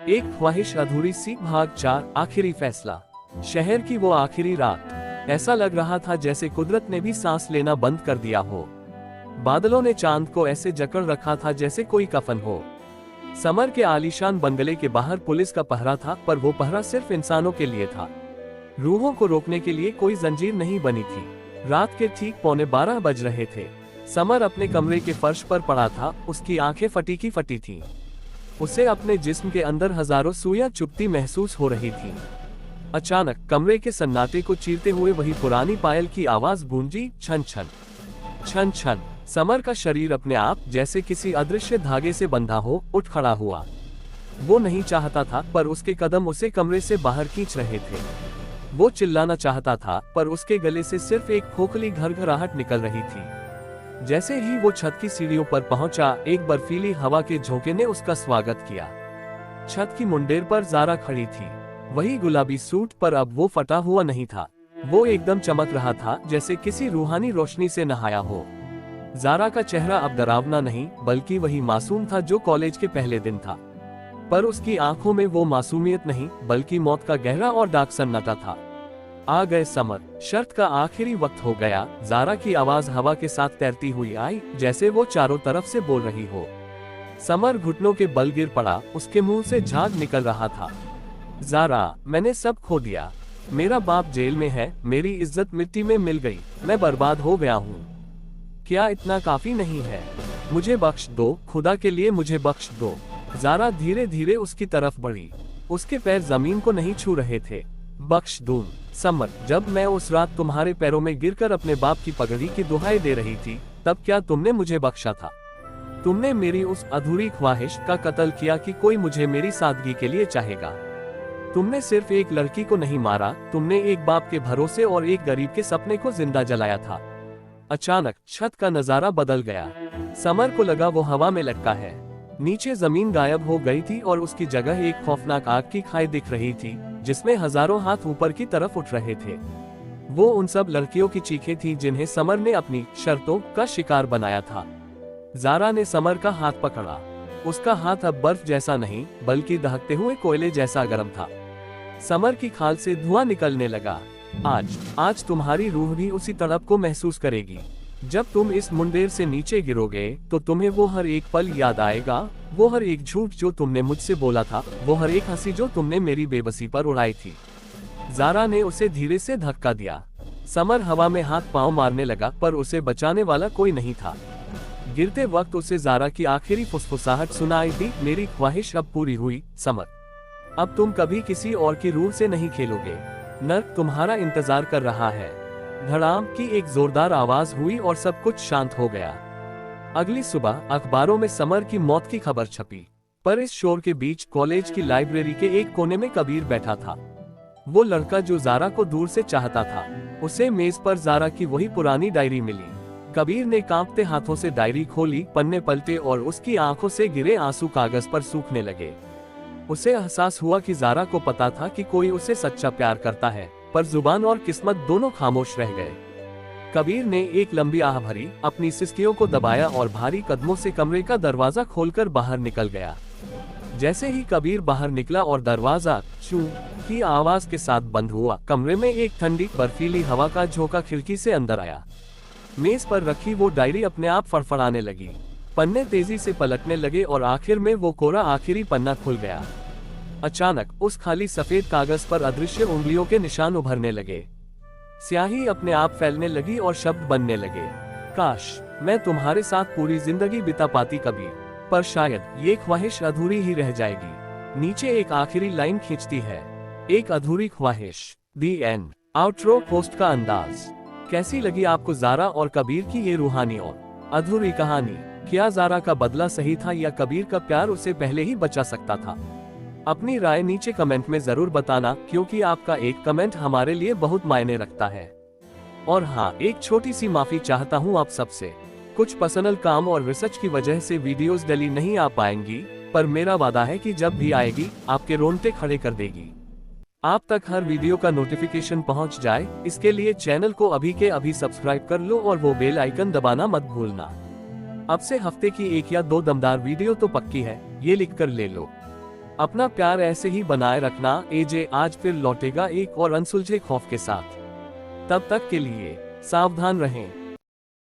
एक ख्वाहिश अधूरी सी भाग 4 आखिरी फैसला। शहर की वो आखिरी रात, ऐसा लग रहा था जैसे कुदरत ने भी सांस लेना बंद कर दिया हो। बादलों ने चांद को ऐसे जकड़ रखा था जैसे कोई कफन हो। समर के आलीशान बंगले के बाहर पुलिस का पहरा था, पर वो पहरा सिर्फ इंसानों के लिए था। रूहों को रोकने के लिए कोई जंजीर नहीं बनी थी। रात के ठीक 11:15 बज रहे थे। समर अपने कमरे के फर्श पर पड़ा था, उसकी आंखें फटी की फटी थीं। उसे अपने जिस्म के अंदर हजारों सुइयां चुभती महसूस हो रही थीं। अचानक कमरे के सन्नाटे को चीरते हुए वही पुरानी पायल की आवाज गूंजी, छन छन छन छन। समर का शरीर अपने आप जैसे किसी अदृश्य धागे से बंधा हो उठ खड़ा हुआ। वो नहीं चाहता था, पर उसके कदम उसे कमरे से बाहर खींच रहे थे। वो चिल्लाना चाहता था, पर उसके गले से सिर्फ एक खोखली घरघराहट निकल रही थी। जैसे ही वो छत की सीढ़ियों पर पहुंचा, एक बर्फीली हवा के झोंके ने उसका स्वागत किया। छत की मुंडेर पर ज़ारा खड़ी थी, वही गुलाबी सूट, पर अब वो फटा हुआ नहीं था। वो एकदम चमक रहा था, जैसे किसी रूहानी रोशनी से नहाया हो। ज़ारा का चेहरा अब डरावना नहीं, बल्कि वही मासूम था जो कॉलेज के पहले दिन था। पर उसकी आंखों में वो मासूमियत नहीं, बल्कि मौत का गहरा और डार्क सन्नाटा था। आ गए समर, शर्त का आखिरी वक्त हो गया। ज़ारा की आवाज हवा के साथ तैरती हुई आई, जैसे वो चारों तरफ से बोल रही हो। समर घुटनों के बल गिर पड़ा, उसके मुंह से झाग निकल रहा था। ज़ारा, मैंने सब खो दिया। मेरा बाप जेल में है, मेरी इज्जत मिट्टी में मिल गई, मैं बर्बाद हो गया हूँ। क्या इतना काफी नहीं है? मुझे बख्श दो, खुदा के लिए मुझे बख्श दो। ज़ारा धीरे धीरे उसकी तरफ बढ़ी, उसके पैर जमीन को नहीं छू रहे थे। बख्श दूं समर, जब मैं उस रात तुम्हारे पैरों में गिरकर अपने बाप की पगड़ी की दुहाई दे रही थी, तब क्या तुमने मुझे बख्शा था? तुमने मेरी उस अधूरी ख्वाहिश का कत्ल किया कि कोई मुझे मेरी सादगी के लिए चाहेगा। तुमने सिर्फ एक लड़की को नहीं मारा, तुमने एक बाप के भरोसे और एक गरीब के सपने को जिंदा जलाया था। अचानक छत का नजारा बदल गया। समर को लगा वो हवा में लटका है। नीचे जमीन गायब हो गई थी और उसकी जगह एक खौफनाक आग की खाई दिख रही थी, जिसमें हजारों हाथ ऊपर की तरफ उठ रहे थे। वो उन सब लड़कियों की चीखें थीं जिन्हें समर ने अपनी शर्तों का शिकार बनाया था। ज़ारा ने समर का हाथ पकड़ा। उसका हाथ अब बर्फ जैसा नहीं, बल्कि दहकते हुए कोयले जैसा गर्म था। समर की खाल से धुआं निकलने लगा। आज तुम्हारी रूह भी उसी तड़प को महसूस करेगी। जब तुम इस मुंडेर से नीचे गिरोगे, तो तुम्हें वो हर एक पल याद आएगा, वो हर एक झूठ जो तुमने मुझसे बोला था, वो हर एक हंसी जो तुमने मेरी बेबसी पर उड़ाई थी। ज़ारा ने उसे धीरे से धक्का दिया। समर हवा में हाथ पांव मारने लगा, पर उसे बचाने वाला कोई नहीं था। गिरते वक्त उसे ज़ारा की आखिरी फुसफुसाहट सुनाई दी, मेरी ख्वाहिश अब पूरी हुई समर। अब तुम कभी किसी और की रूह से नहीं खेलोगे। नर्क तुम्हारा इंतजार कर रहा है। धड़ाम की एक जोरदार आवाज हुई और सब कुछ शांत हो गया। अगली सुबह अखबारों में समर की मौत की खबर छपी, पर इस शोर के बीच कॉलेज की लाइब्रेरी के एक कोने में कबीर बैठा था। वो लड़का जो ज़ारा को दूर से चाहता था। उसे मेज पर ज़ारा की वही पुरानी डायरी मिली। कबीर ने कांपते हाथों से डायरी खोली, पन्ने पलटे और उसकी आंखों से गिरे आंसू कागज पर सूखने लगे। उसे एहसास हुआ कि ज़ारा को पता था कि कोई उसे सच्चा प्यार करता है, पर जुबान और किस्मत दोनों खामोश रह गए। कबीर ने एक लंबी आह भरी, अपनी सिसकियों को दबाया और भारी कदमों से कमरे का दरवाजा खोलकर बाहर निकल गया। जैसे ही कबीर बाहर निकला और दरवाजा चू की आवाज के साथ बंद हुआ, कमरे में एक ठंडी बर्फीली हवा का झोंका खिड़की से अंदर आया। मेज पर रखी वो डायरी अपने आप फड़फड़ाने लगी। पन्ने तेजी से पलटने लगे और आखिर में वो कोरा आखिरी पन्ना खुल गया। अचानक उस खाली सफेद कागज पर अदृश्य उंगलियों के निशान उभरने लगे। स्याही अपने आप फैलने लगी और शब्द बनने लगे। काश मैं तुम्हारे साथ पूरी जिंदगी बिता पाती कबीर, पर शायद ये ख्वाहिश अधूरी ही रह जाएगी। नीचे एक आखिरी लाइन खींचती है, एक अधूरी ख्वाहिश, दी एंड। आउटरो पोस्ट का अंदाज। कैसी लगी आपको ज़ारा और कबीर की ये रूहानी और अधूरी कहानी? क्या ज़ारा का बदला सही था या कबीर का प्यार उसे पहले ही बचा सकता था? अपनी राय नीचे कमेंट में जरूर बताना, क्योंकि आपका एक कमेंट हमारे लिए बहुत मायने रखता है। और हाँ, एक छोटी सी माफी चाहता हूँ आप सबसे। कुछ पर्सनल काम और रिसर्च की वजह से वीडियोस डेली नहीं आ पाएंगी, पर मेरा वादा है कि जब भी आएगी आपके रोंगटे खड़े कर देगी। आप तक हर वीडियो का नोटिफिकेशन पहुंच जाए, इसके लिए चैनल को अभी के अभी सब्सक्राइब कर लो और वो बेल आइकन दबाना मत भूलना। अब से हफ्ते की 1 या 2 दमदार वीडियो तो पक्की है, ये लिख कर ले लो। अपना प्यार ऐसे ही बनाए रखना। एजे आज फिर लौटेगा एक और अनसुलझे खौफ के साथ। तब तक के लिए सावधान रहें।